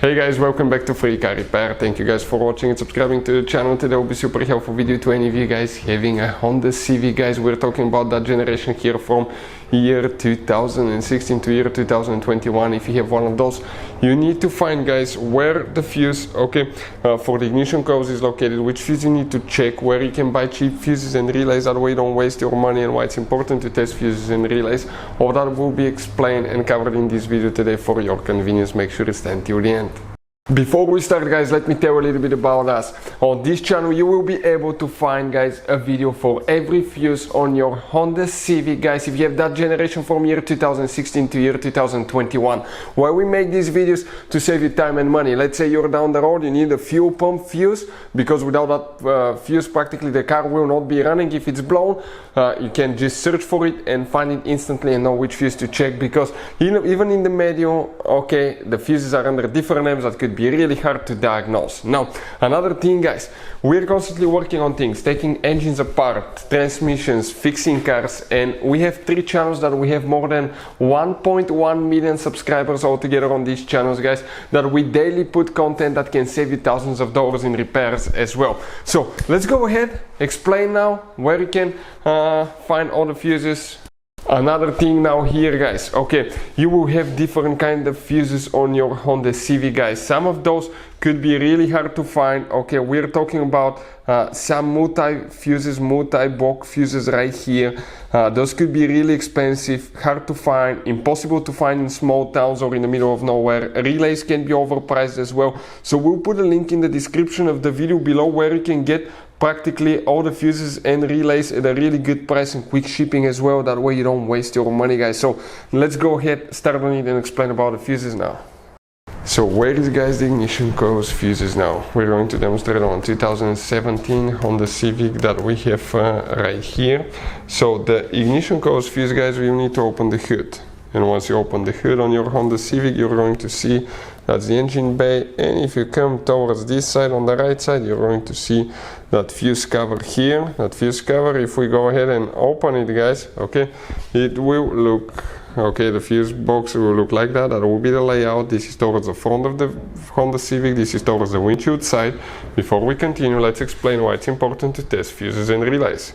Hey guys, welcome back to Free Car Repair. Thank you guys for watching and subscribing to the channel. Today will be super helpful video to any of you guys having a Honda Civic. Guys, we're talking about that generation here from year 2016 to year 2021. If you have one of those, you need to find, guys, where the fuse for the ignition coils is located, which fuse you need to check, where you can buy cheap fuses and relays, that way you don't waste your money, and why it's important to test fuses and relays. All that will be explained and covered in this video today for your convenience. Make sure to stay until the end. Before we start, guys, let me tell you a little bit about us. On this channel you will be able to find, guys, a video for every fuse on your Honda Civic, guys, if you have that generation from year 2016 to year 2021, where we make these videos to save you time and money. Let's say you're down the road, you need a fuel pump fuse, because without that fuse practically the car will not be running if it's blown. You can just search for it and find it instantly and know which fuse to check, because even in the manual, the fuses are under different names that could be really hard to diagnose. Now, another thing, guys, we're constantly working on things, taking engines apart, transmissions, fixing cars, and we have 3 channels that we have more than 1.1 million subscribers altogether on these channels, guys, that we daily put content that can save you thousands of dollars in repairs as well. So let's go ahead, explain now where you can find all the fuses. Another thing now here, guys, you will have different kind of fuses on your Honda Civic, guys. Some of those could be really hard to find. We're talking about some multi-fuses, multi-block fuses right here. Those could be really expensive, hard to find, impossible to find in small towns or in the middle of nowhere. Relays can be overpriced as well. So we'll put a link in the description of the video below where you can get practically all the fuses and relays at a really good price and quick shipping as well. That way you don't waste your money, guys. So let's go ahead, start on it and explain about the fuses now. So where is, guys, the ignition coils fuses now? We're going to demonstrate on 2017 Honda Civic that we have right here. So the ignition coils fuse, guys, you need to open the hood. And once you open the hood on your Honda Civic, you're going to see that's the engine bay, and if you come towards this side on the right side, you're going to see that fuse cover here. That fuse cover, if we go ahead and open it, guys, it will look, the fuse box will look like that. That will be the layout. This is towards the front of the Honda Civic, this is towards the windshield side. Before we continue, let's explain why it's important to test fuses and relays.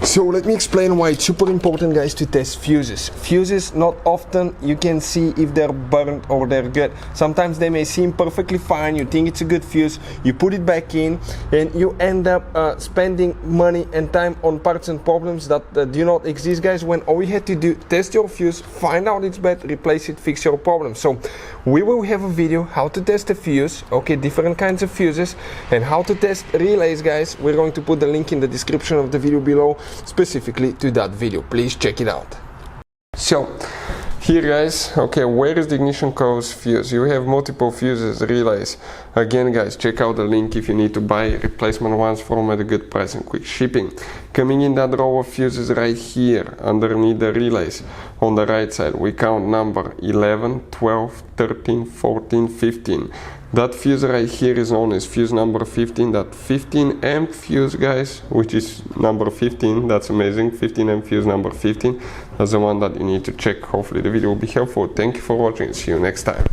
So let me explain why it's super important, guys, to test fuses. Fuses, not often you can see if they're burnt or they're good. Sometimes they may seem perfectly fine, you think it's a good fuse, you put it back in, and you end up spending money and time on parts and problems that do not exist, guys, when all you had to do, test your fuse, find out it's bad, replace it, fix your problem. So we will have a video how to test a fuse, different kinds of fuses, and how to test relays, guys. We're going to put the link in the description of the video below, specifically to that video. Please check it out. So here, guys, where is the ignition coils fuse? You have multiple fuses, relays. Again, guys, check out the link if you need to buy replacement ones from at a good price and quick shipping. Coming in that row of fuses right here underneath the relays on the right side, we count number 11, 12, 13, 14, 15. That fuse right here is known as fuse number 15. That 15 amp fuse, guys, which is number 15, that's amazing. 15 amp fuse number 15, that's the one that you need to check. Hopefully the video will be helpful. Thank you for watching. See you next time.